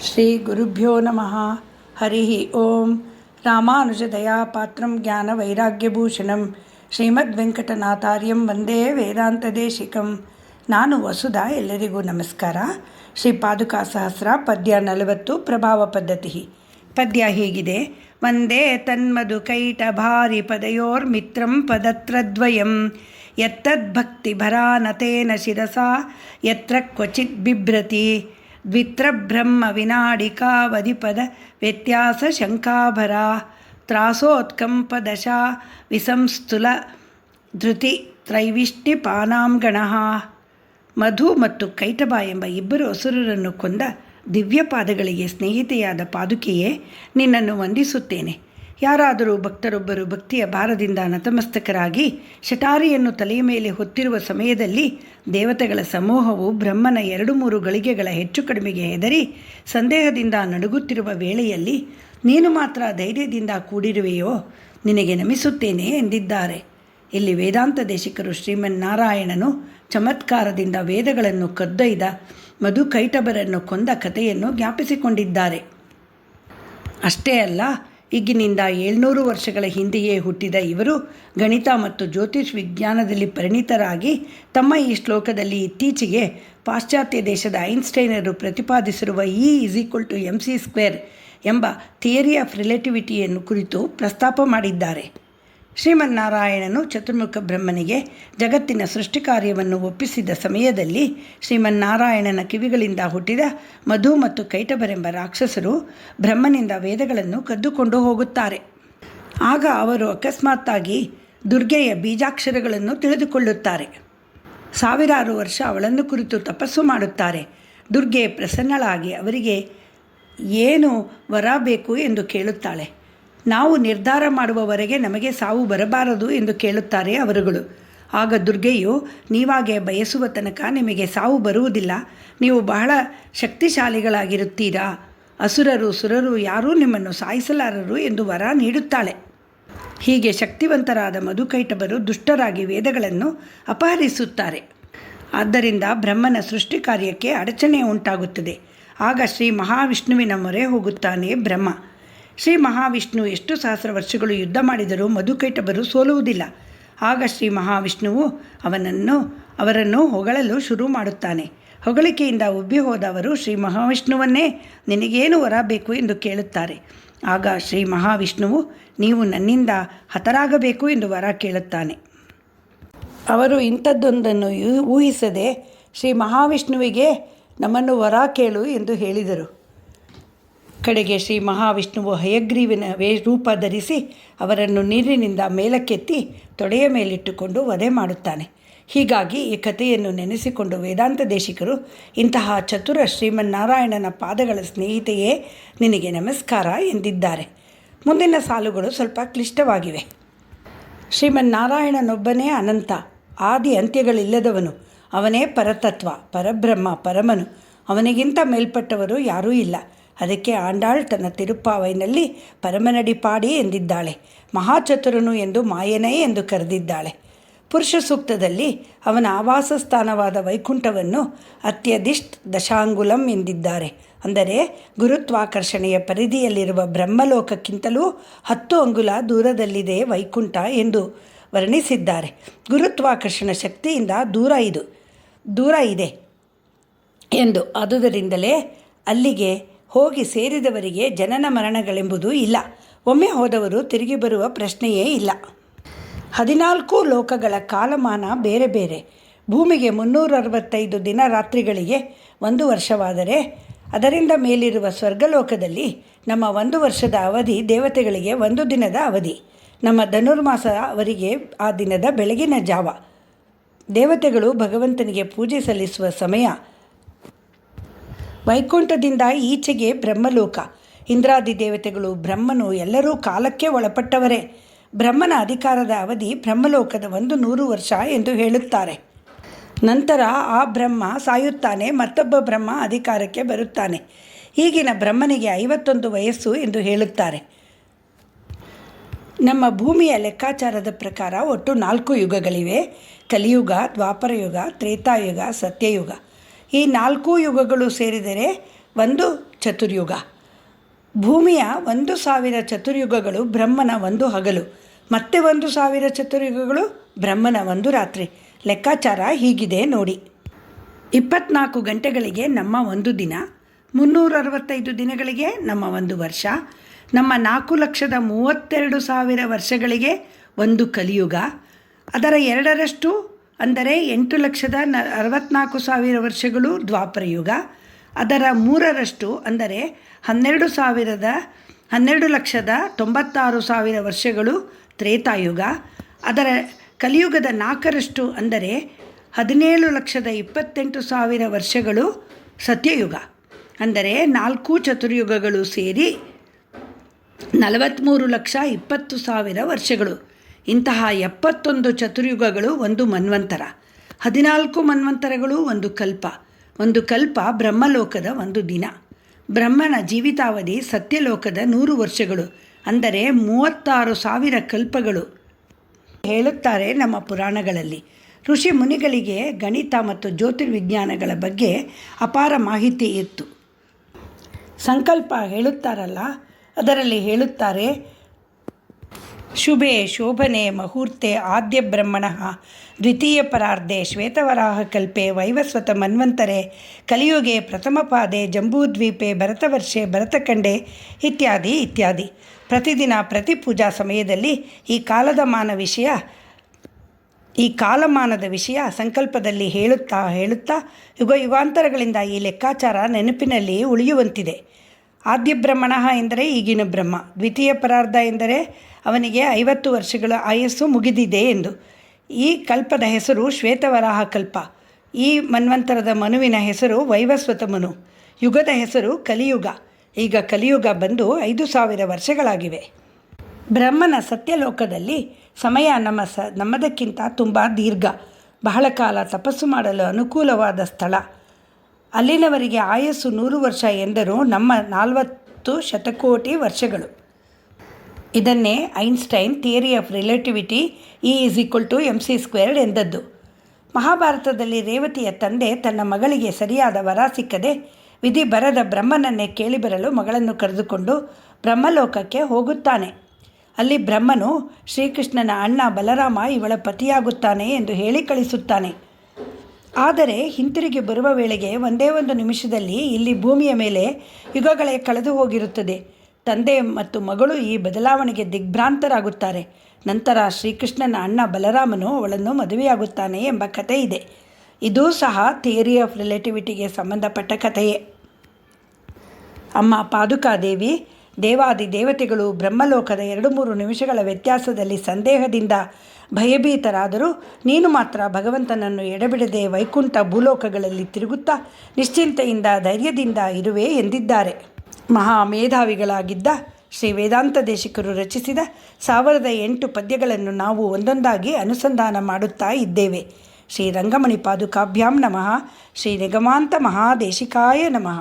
ಶ್ರೀ ಗುರುಭ್ಯೋ ನಮಃ. ಹರಿ ಓಂ. ರಾಮಾನುಜದಯಾ ಪಾತ್ರಂ ಜ್ಞಾನ ವೈರಾಗ್ಯಭೂಷಣಂ ಶ್ರೀಮದ್ ವೆಂಕಟನಾಥಾರ್ಯಂ ವಂದೇ ವೇದಾಂತದೇಶಿಕಂ. ನಾನು ವಸುಧಾ. ಎಲ್ಲರಿಗೂ ನಮಸ್ಕಾರ. ಶ್ರೀ ಪಾದುಕಾ ಸಹಸ್ರ ಪದ್ಯ 40 ಪ್ರಭಾವ ಪದ್ಧತಿ. ಪದ್ಯ ಹೀಗಿದೆ. ವಂದೇ ತನ್ಮಧು ಕೈಟ ಭಾರಿ ಪದಯೋರ್ಮಿತ್ರಂ ಪದತ್ರದ್ವಯಂ ಯತ್ತದ್ಭಕ್ತಿಭರಾನತೇನ ಶಿರಸಾ ಯತ್ರ ಕ್ವಚಿತ್ ಬಿಭ್ರತಿ ದ್ವಿತ್ರಬ್ರಹ್ಮ ವಿನಾಡಿಕಾವಧಿಪದ ವ್ಯತ್ಯಾಸ ಶಂಕಾಭರ ತ್ರಾಸೋತ್ಕಂಪದಶಾ ವಿಸಂಸ್ತುಲ ಧೃತಿ ತ್ರೈವಿಷ್ಟಿಪಾನಾಂಗಣಃ. ಮಧು ಮತ್ತು ಕೈಟಭ ಎಂಬ ಇಬ್ಬರು ಅಸುರರನ್ನು ಕೊಂದ ದಿವ್ಯಪಾದಗಳಿಗೆ ಸ್ನೇಹಿತೆಯಾದ ಪಾದುಕೆಯೇ, ನಿನ್ನನ್ನು ವಂದಿಸುತ್ತೇನೆ. ಯಾರಾದರೂ ಭಕ್ತರೊಬ್ಬರು ಭಕ್ತಿಯ ಭಾರದಿಂದ ನತಮಸ್ತಕರಾಗಿ ಶಟಾರಿಯನ್ನು ತಲೆಯ ಮೇಲೆ ಹೊತ್ತಿರುವ ಸಮಯದಲ್ಲಿ ದೇವತೆಗಳ ಸಮೂಹವು ಬ್ರಹ್ಮನ 2-3 ಗಳಿಗೆಗಳ ಹೆಚ್ಚು ಕಡಿಮೆಗೆ ಹೆದರಿ ಸಂದೇಹದಿಂದ ನಡುಗುತ್ತಿರುವ ವೇಳೆಯಲ್ಲಿ ನೀನು ಮಾತ್ರ ಧೈರ್ಯದಿಂದ ಕೂಡಿರುವೆಯೋ, ನಿನಗೆ ನಮಿಸುತ್ತೇನೆ ಎಂದಿದ್ದಾರೆ. ಇಲ್ಲಿ ವೇದಾಂತ ದೇಶಿಕರು ಶ್ರೀಮನ್ನಾರಾಯಣನು ಚಮತ್ಕಾರದಿಂದ ವೇದಗಳನ್ನು ಕದ್ದೊಯ್ದ ಮಧು ಕೈಟಭರನ್ನು ಕೊಂದ ಕಥೆಯನ್ನು ಜ್ಞಾಪಿಸಿಕೊಂಡಿದ್ದಾರೆ. ಅಷ್ಟೇ ಅಲ್ಲ, ಈಗಿನಿಂದ 700 ವರ್ಷಗಳ ಹಿಂದೆಯೇ ಹುಟ್ಟಿದ ಇವರು ಗಣಿತ ಮತ್ತು ಜ್ಯೋತಿಷ್ ವಿಜ್ಞಾನದಲ್ಲಿ ಪರಿಣಿತರಾಗಿ ತಮ್ಮ ಈ ಶ್ಲೋಕದಲ್ಲಿ ಇತ್ತೀಚೆಗೆ ಪಾಶ್ಚಾತ್ಯ ದೇಶದ ಐನ್ಸ್ಟೈನರು ಪ್ರತಿಪಾದಿಸಿರುವ E=mc² ಎಂಬ ಥಿಯರಿ ಆಫ್ ರಿಲೇಟಿವಿಟಿಯನ್ನು ಕುರಿತು ಪ್ರಸ್ತಾಪ ಮಾಡಿದ್ದಾರೆ. ಶ್ರೀಮನ್ನಾರಾಯಣನು ಚತುರ್ಮುಖ ಬ್ರಹ್ಮನಿಗೆ ಜಗತ್ತಿನ ಸೃಷ್ಟಿ ಕಾರ್ಯವನ್ನು ಒಪ್ಪಿಸಿದ ಸಮಯದಲ್ಲಿ ಶ್ರೀಮನ್ನಾರಾಯಣನ ಕಿವಿಗಳಿಂದ ಹುಟ್ಟಿದ ಮಧು ಮತ್ತು ಕೈಟಭರೆಂಬ ರಾಕ್ಷಸರು ಬ್ರಹ್ಮನಿಂದ ವೇದಗಳನ್ನು ಕದ್ದುಕೊಂಡು ಹೋಗುತ್ತಾರೆ. ಆಗ ಅವರು ಅಕಸ್ಮಾತ್ತಾಗಿ ದುರ್ಗೆಯ ಬೀಜಾಕ್ಷರಗಳನ್ನು ತಿಳಿದುಕೊಳ್ಳುತ್ತಾರೆ. ಸಾವಿರಾರು ವರ್ಷ ಅವಳನ್ನು ಕುರಿತು ತಪಸ್ಸು ಮಾಡುತ್ತಾರೆ. ದುರ್ಗೆ ಪ್ರಸನ್ನಳಾಗಿ ಅವರಿಗೆ ಏನು ವರ ಬೇಕು ಎಂದು ಕೇಳುತ್ತಾಳೆ. ನಾವು ನಿರ್ಧಾರ ಮಾಡುವವರೆಗೆ ನಮಗೆ ಸಾವು ಬರಬಾರದು ಎಂದು ಕೇಳುತ್ತಾರೆ ಅವರುಗಳು. ಆಗ ದುರ್ಗೆಯು, ನೀವಾಗೆ ಬಯಸುವ ತನಕ ನಿಮಗೆ ಸಾವು ಬರುವುದಿಲ್ಲ, ನೀವು ಬಹಳ ಶಕ್ತಿಶಾಲಿಗಳಾಗಿರುತ್ತೀರಾ, ಅಸುರರು ಸುರರು ಯಾರೂ ನಿಮ್ಮನ್ನು ಸಾಯಿಸಲಾರರು ಎಂದು ವರ ನೀಡುತ್ತಾಳೆ. ಹೀಗೆ ಶಕ್ತಿವಂತರಾದ ಮಧುಕೈಟಭರು ದುಷ್ಟರಾಗಿ ವೇದಗಳನ್ನು ಅಪಹರಿಸುತ್ತಾರೆ. ಆದ್ದರಿಂದ ಬ್ರಹ್ಮನ ಸೃಷ್ಟಿ ಕಾರ್ಯಕ್ಕೆ ಅಡಚಣೆ ಉಂಟಾಗುತ್ತದೆ. ಆಗ ಶ್ರೀ ಮಹಾವಿಷ್ಣುವಿನ ಮೊರೆ ಹೋಗುತ್ತಾನೆ ಬ್ರಹ್ಮ. ಶ್ರೀ ಮಹಾವಿಷ್ಣು ಎಷ್ಟು ಸಹಸ್ರ ವರ್ಷಗಳು ಯುದ್ಧ ಮಾಡಿದರೂ ಮಧುಕೈಟಭರು ಸೋಲುವುದಿಲ್ಲ. ಆಗ ಶ್ರೀ ಮಹಾವಿಷ್ಣುವು ಅವರನ್ನು ಹೊಗಳಲು ಶುರು ಮಾಡುತ್ತಾನೆ. ಹೊಗಳಿಕೆಯಿಂದ ಉಬ್ಬಿ ಹೋದವರು ಶ್ರೀ ಮಹಾವಿಷ್ಣುವನ್ನೇ ನಿನಗೇನು ವರ ಬೇಕು ಎಂದು ಕೇಳುತ್ತಾರೆ. ಆಗ ಶ್ರೀ ಮಹಾವಿಷ್ಣುವು, ನೀವು ನನ್ನಿಂದ ಹತರಾಗಬೇಕು ಎಂದು ವರ ಕೇಳುತ್ತಾನೆ. ಅವರು ಇಂಥದ್ದೊಂದನ್ನು ಊಹಿಸದೆ ಶ್ರೀ ಮಹಾವಿಷ್ಣುವಿಗೆ ನಮ್ಮನ್ನು ವರ ಕೇಳು ಎಂದು ಹೇಳಿದರು. ಕಡೆಗೆ ಶ್ರೀ ಮಹಾವಿಷ್ಣುವು ಹಯಗ್ರೀವಿನ ರೂಪ ಧರಿಸಿ ಅವರನ್ನು ನೀರಿನಿಂದ ಮೇಲಕ್ಕೆತ್ತಿ ತೊಡೆಯ ಮೇಲಿಟ್ಟುಕೊಂಡು ವಧೆ ಮಾಡುತ್ತಾನೆ. ಹೀಗಾಗಿ ಈ ಕಥೆಯನ್ನು ನೆನೆಸಿಕೊಂಡು ವೇದಾಂತ ದೇಶಿಕರು, ಇಂತಹ ಚತುರ ಶ್ರೀಮನ್ನಾರಾಯಣನ ಪಾದಗಳ ಸ್ನೇಹಿತೆಯೇ, ನಿನಗೆ ನಮಸ್ಕಾರ ಎಂದಿದ್ದಾರೆ. ಮುಂದಿನ ಸಾಲುಗಳು ಸ್ವಲ್ಪ ಕ್ಲಿಷ್ಟವಾಗಿವೆ. ಶ್ರೀಮನ್ನಾರಾಯಣನೊಬ್ಬನೇ ಅನಂತ, ಆದಿ ಅಂತ್ಯಗಳಿಲ್ಲದವನು. ಅವನೇ ಪರತತ್ವ, ಪರಬ್ರಹ್ಮ, ಪರಮನು. ಅವನಿಗಿಂತ ಮೇಲ್ಪಟ್ಟವರು ಯಾರೂ ಇಲ್ಲ. ಅದಕ್ಕೆ ಆಂಡಾಳ್ ತನ್ನ ತಿರುಪ್ಪಾವೈನಲ್ಲಿ ಪರಮನಡಿ ಪಾಡಿ ಎಂದಿದ್ದಾಳೆ. ಮಹಾಚತುರನು ಎಂದು ಮಾಯನೇ ಎಂದು ಕರೆದಿದ್ದಾಳೆ. ಪುರುಷ ಸೂಕ್ತದಲ್ಲಿ ಅವನ ಆವಾಸ ಸ್ಥಾನವಾದ ವೈಕುಂಠವನ್ನು ಅತ್ಯಧಿಷ್ಠ ದಶಾಂಗುಲಂ ಎಂದಿದ್ದಾರೆ. ಅಂದರೆ ಗುರುತ್ವಾಕರ್ಷಣೆಯ ಪರಿಧಿಯಲ್ಲಿರುವ ಬ್ರಹ್ಮಲೋಕಕ್ಕಿಂತಲೂ 10 ಅಂಗುಲ ದೂರದಲ್ಲಿದೆ ವೈಕುಂಠ ಎಂದು ವರ್ಣಿಸಿದ್ದಾರೆ. ಗುರುತ್ವಾಕರ್ಷಣ ಶಕ್ತಿಯಿಂದ ದೂರ ಇದೆ ಎಂದು. ಆದುದರಿಂದಲೇ ಅಲ್ಲಿಗೆ ಹೋಗಿ ಸೇರಿದವರಿಗೆ ಜನನ ಮರಣಗಳೆಂಬುದು ಇಲ್ಲ. ಒಮ್ಮೆ ಹೋದವರು ತಿರುಗಿ ಬರುವ ಪ್ರಶ್ನೆಯೇ ಇಲ್ಲ. 14 ಲೋಕಗಳ ಕಾಲಮಾನ ಬೇರೆ ಬೇರೆ. ಭೂಮಿಗೆ 365 ದಿನ ರಾತ್ರಿಗಳಿಗೆ 1 ವರ್ಷವಾದರೆ, ಅದರಿಂದ ಮೇಲಿರುವ ಸ್ವರ್ಗಲೋಕದಲ್ಲಿ ನಮ್ಮ 1 ವರ್ಷದ ಅವಧಿ ದೇವತೆಗಳಿಗೆ 1 ದಿನದ ಅವಧಿ. ನಮ್ಮ ಧನುರ್ಮಾಸ ಅವರಿಗೆ ಆ ದಿನದ ಬೆಳಗಿನ ಜಾವ. ದೇವತೆಗಳು ಭಗವಂತನಿಗೆ ಪೂಜೆ ಸಲ್ಲಿಸುವ ಸಮಯ. ವೈಕುಂಠದಿಂದ ಈಚೆಗೆ ಬ್ರಹ್ಮಲೋಕ. ಇಂದ್ರಾದಿ ದೇವತೆಗಳು, ಬ್ರಹ್ಮನು ಎಲ್ಲರೂ ಕಾಲಕ್ಕೆ ಒಳಪಟ್ಟವರೇ. ಬ್ರಹ್ಮನ ಅಧಿಕಾರದ ಅವಧಿ ಬ್ರಹ್ಮಲೋಕದ 100 ವರ್ಷ ಎಂದು ಹೇಳುತ್ತಾರೆ. ನಂತರ ಆ ಬ್ರಹ್ಮ ಸಾಯುತ್ತಾನೆ, ಮತ್ತೊಬ್ಬ ಬ್ರಹ್ಮ ಅಧಿಕಾರಕ್ಕೆ ಬರುತ್ತಾನೆ. ಈಗಿನ ಬ್ರಹ್ಮನಿಗೆ 51 ವಯಸ್ಸು ಎಂದು ಹೇಳುತ್ತಾರೆ. ನಮ್ಮ ಭೂಮಿಯ ಲೆಕ್ಕಾಚಾರದ ಪ್ರಕಾರ ಒಟ್ಟು 4 ಯುಗಗಳಿವೆ. ಕಲಿಯುಗ, ದ್ವಾಪರಯುಗ, ತ್ರೇತಾಯುಗ, ಸತ್ಯಯುಗ. ಈ 4 ಯುಗಗಳು ಸೇರಿದರೆ ಒಂದು ಚತುರ್ಯುಗ. ಭೂಮಿಯ 1,000 ಚತುರ್ಯುಗಗಳು ಬ್ರಹ್ಮನ 1 ಹಗಲು, ಮತ್ತೆ 1,000 ಚತುರ್ಯುಗಗಳು ಬ್ರಹ್ಮನ 1 ರಾತ್ರಿ. ಲೆಕ್ಕಾಚಾರ ಹೀಗಿದೆ ನೋಡಿ. 24 ಗಂಟೆಗಳಿಗೆ ನಮ್ಮ 1 ದಿನ, 365 ದಿನಗಳಿಗೆ ನಮ್ಮ 1 ವರ್ಷ, ನಮ್ಮ 4,32,000 ವರ್ಷಗಳಿಗೆ 1 ಕಲಿಯುಗ, ಅದರ 2ರಷ್ಟು ಅಂದರೆ 8,64,000 ವರ್ಷಗಳು ದ್ವಾಪರಯುಗ, ಅದರ 3ರಷ್ಟು ಅಂದರೆ 12,96,000 ವರ್ಷಗಳು ತ್ರೇತಾಯುಗ, ಅದರ ಕಲಿಯುಗದ 4ರಷ್ಟು ಅಂದರೆ 17,28,000 ವರ್ಷಗಳು ಸತ್ಯಯುಗ. ಅಂದರೆ 4 ಚತುರ್ಯುಗಗಳು ಸೇರಿ 43,20,000 ವರ್ಷಗಳು. ಇಂತಹ 71 ಚತುರ್ಯುಗಗಳು 1 ಮನ್ವಂತರ, 14 ಮನ್ವಂತರಗಳು 1 ಕಲ್ಪ, 1 ಕಲ್ಪ ಬ್ರಹ್ಮಲೋಕದ 1 ದಿನ. ಬ್ರಹ್ಮನ ಜೀವಿತಾವಧಿ ಸತ್ಯಲೋಕದ 100 ವರ್ಷಗಳು, ಅಂದರೆ 36,000 ಕಲ್ಪಗಳು ಹೇಳುತ್ತಾರೆ ನಮ್ಮ ಪುರಾಣಗಳಲ್ಲಿ. ಋಷಿ ಮುನಿಗಳಿಗೆ ಗಣಿತ ಮತ್ತು ಜ್ಯೋತಿರ್ವಿಜ್ಞಾನಗಳ ಬಗ್ಗೆ ಅಪಾರ ಮಾಹಿತಿ ಇತ್ತು. ಸಂಕಲ್ಪ ಹೇಳುತ್ತಾರಲ್ಲ, ಅದರಲ್ಲಿ ಹೇಳುತ್ತಾರೆ, ಶುಭೆ ಶೋಭನೆ ಮುಹೂರ್ತೆ ಆದ್ಯ ಬ್ರಹ್ಮಣಃ ದ್ವಿತೀಯ ಪರಾರ್ಧೆ ಶ್ವೇತವರಾಹ ಕಲ್ಪೆ ವೈವಸ್ವತ ಮನ್ವಂತರೆ ಕಲಿಯುಗೆ ಪ್ರಥಮ ಪಾದೆ ಜಂಬೂದ್ವೀಪೆ ಭರತವರ್ಷೆ ಭರತಖಂಡೆ ಇತ್ಯಾದಿ ಇತ್ಯಾದಿ. ಪ್ರತಿದಿನ ಪ್ರತಿ ಪೂಜಾ ಸಮಯದಲ್ಲಿ ಈ ಕಾಲಮಾನದ ವಿಷಯ ಸಂಕಲ್ಪದಲ್ಲಿ ಹೇಳುತ್ತಾ ಯುಗಾಂತರಗಳಿಂದ ಈ ಲೆಕ್ಕಾಚಾರ ನೆನಪಿನಲ್ಲಿ ಉಳಿಯುವಂತಿದೆ. ಆದ್ಯ ಬ್ರಹ್ಮಣ ಎಂದರೆ ಈಗಿನ ಬ್ರಹ್ಮ, ದ್ವಿತೀಯ ಪರಾರ್ಧ ಎಂದರೆ ಅವನಿಗೆ 50 ವರ್ಷಗಳ ಆಯಸ್ಸು ಮುಗಿದಿದೆ ಎಂದು. ಈ ಕಲ್ಪದ ಹೆಸರು ಶ್ವೇತವರಾಹ ಕಲ್ಪ, ಈ ಮನ್ವಂತರದ ಮನುವಿನ ಹೆಸರು ವೈವಸ್ವತ ಮನು, ಯುಗದ ಹೆಸರು ಕಲಿಯುಗ. ಈಗ ಕಲಿಯುಗ ಬಂದು 5,000 ವರ್ಷಗಳಾಗಿವೆ. ಬ್ರಹ್ಮನ ಸತ್ಯಲೋಕದಲ್ಲಿ ಸಮಯ ನಮ್ಮದಕ್ಕಿಂತ ತುಂಬ ದೀರ್ಘ, ಬಹಳ ಕಾಲ ತಪಸ್ಸು ಮಾಡಲು ಅನುಕೂಲವಾದ ಸ್ಥಳ. ಅಲ್ಲಿನವರಿಗೆ ಆಯಸ್ಸು 100 ವರ್ಷ ಎಂದರೂ ನಮ್ಮ 40 ಶತಕೋಟಿ ವರ್ಷಗಳು. ಇದನ್ನೇ Einstein theory of relativity E=mc² ಎಂದದ್ದು. ಮಹಾಭಾರತದಲ್ಲಿ ರೇವತಿಯ ತಂದೆ ತನ್ನ ಮಗಳಿಗೆ ಸರಿಯಾದ ವರ ಸಿಕ್ಕದೆ ವಿಧಿ ಬರದ ಬ್ರಹ್ಮನನ್ನೇ ಕೇಳಿಬರಲು ಮಗಳನ್ನು ಕರೆದುಕೊಂಡು ಬ್ರಹ್ಮಲೋಕಕ್ಕೆ ಹೋಗುತ್ತಾನೆ. ಅಲ್ಲಿ ಬ್ರಹ್ಮನು ಶ್ರೀಕೃಷ್ಣನ ಅಣ್ಣ ಬಲರಾಮ ಇವಳ ಪತಿಯಾಗುತ್ತಾನೆ ಎಂದು ಹೇಳಿ ಕಳಿಸುತ್ತಾನೆ. ಆದರೆ ಹಿಂತಿರುಗಿ ಬರುವ ವೇಳೆಗೆ ಒಂದೇ ಒಂದು ನಿಮಿಷದಲ್ಲಿ ಇಲ್ಲಿ ಭೂಮಿಯ ಮೇಲೆ ಯುಗಗಳೇ ಕಳೆದು ಹೋಗಿರುತ್ತದೆ. ತಂದೆ ಮತ್ತು ಮಗಳು ಈ ಬದಲಾವಣೆಗೆ ದಿಗ್ಭ್ರಾಂತರಾಗುತ್ತಾರೆ. ನಂತರ ಶ್ರೀಕೃಷ್ಣನ ಅಣ್ಣ ಬಲರಾಮನು ಅವಳನ್ನು ಮದುವೆಯಾಗುತ್ತಾನೆ ಎಂಬ ಕಥೆ ಇದೆ. ಇದೂ ಸಹ ಥಿಯರಿ ಆಫ್ ರಿಲೇಟಿವಿಟಿಗೆ ಸಂಬಂಧಪಟ್ಟ ಕಥೆಯೇ. ಅಮ್ಮ ಪಾದುಕಾದೇವಿ, ದೇವಾದಿ ದೇವತೆಗಳು ಬ್ರಹ್ಮಲೋಕದ 2-3 ನಿಮಿಷಗಳ ವ್ಯತ್ಯಾಸದಲ್ಲಿ ಸಂದೇಹದಿಂದ ಭಯಭೀತರಾದರೂ ನೀನು ಮಾತ್ರ ಭಗವಂತನನ್ನು ಎಡೆಬಿಡದೆ ವೈಕುಂಠ ಭೂಲೋಕಗಳಲ್ಲಿ ತಿರುಗುತ್ತಾ ನಿಶ್ಚಿಂತೆಯಿಂದ ಧೈರ್ಯದಿಂದ ಇರುವೆ ಎಂದಿದ್ದಾರೆ. ಮಹಾಮೇಧಾವಿಗಳಾಗಿದ್ದ ಶ್ರೀ ವೇದಾಂತ ದೇಶಿಕರು ರಚಿಸಿದ 1008 ಪದ್ಯಗಳನ್ನು ನಾವು ಒಂದೊಂದಾಗಿ ಅನುಸಂಧಾನ ಮಾಡುತ್ತಾ ಇದ್ದೇವೆ. ಶ್ರೀ ರಂಗಮಣಿ ಪಾದುಕಾಭ್ಯಾಂ ನಮಃ. ಶ್ರೀ ನಿಗಮಾಂತ ಮಹಾದೇಶಿಕಾಯ ನಮಃ.